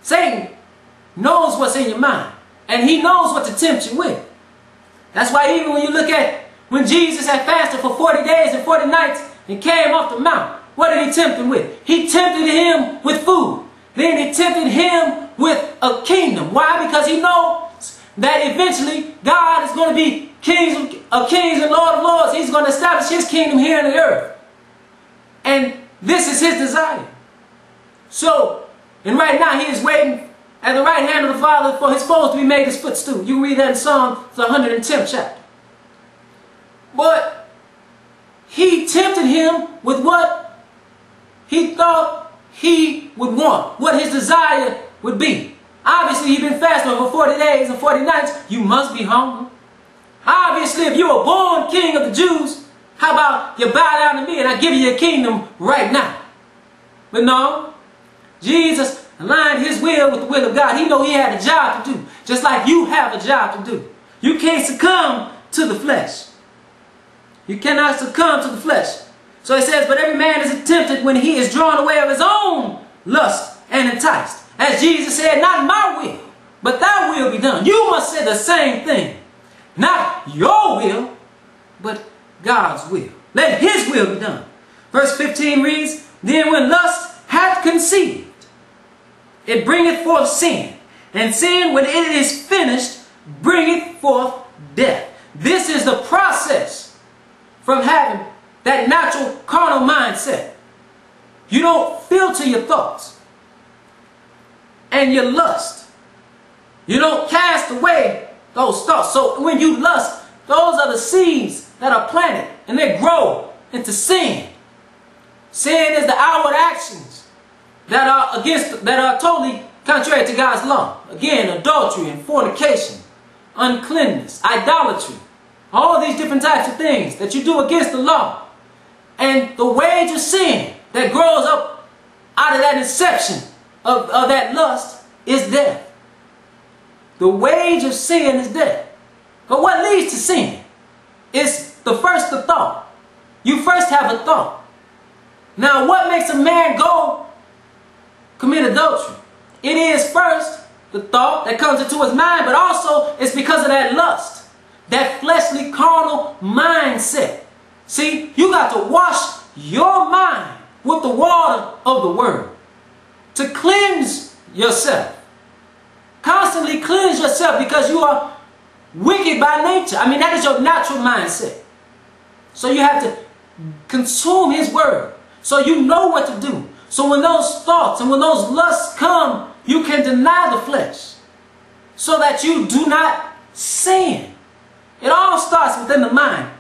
Satan knows what's in your mind, and he knows what to tempt you with. That's why even when you look at when Jesus had fasted for 40 days and 40 nights and came off the mount, what did he tempt him with? He tempted him with food. Then he tempted him with a kingdom. Why? Because he knows that eventually God is going to be King of kings and Lord of lords. He's going to establish his kingdom here on the earth. And this is his desire. So, and right now he is waiting at the right hand of the Father for his foes to be made his footstool. You can read that in Psalm, the 110th chapter. But he tempted him with what he thought he would want, what his desire would be. Obviously, you've been fasting for 40 days and 40 nights. You must be hungry. Obviously, if you were born king of the Jews, how about you bow down to me and I give you a kingdom right now? But no, Jesus aligned his will with the will of God. He knew he had a job to do, just like you have a job to do. You can't succumb to the flesh. You cannot succumb to the flesh. So he says, but every man is tempted when he is drawn away of his own lust and enticed. As Jesus said, not my will, but thy will be done. You must say the same thing. Not your will, but God's will. Let his will be done. Verse 15 reads, then when lust hath conceived, it bringeth forth sin. And sin, when it is finished, bringeth forth death. This is the process from having that natural carnal mindset. You don't filter your thoughts and your lust. You don't cast away those thoughts. So when you lust, those are the seeds that are planted and they grow into sin. Sin is the outward actions that are totally contrary to God's law. Again, adultery and fornication, uncleanness, idolatry, all these different types of things that you do against the law. And the wage of sin that grows up out of that inception of that lust is death. The wage of sin is death. But what leads to sin is the thought. You first have a thought. Now, what makes a man go commit adultery? It is first the thought that comes into his mind, but also it's because of that lust, that fleshly, carnal mindset. See, you got to wash your mind with the water of the Word to cleanse yourself. Constantly cleanse yourself because you are wicked by nature. I mean, that is your natural mindset. So you have to consume His Word so you know what to do. So when those thoughts and when those lusts come, you can deny the flesh so that you do not sin. It all starts within the mind.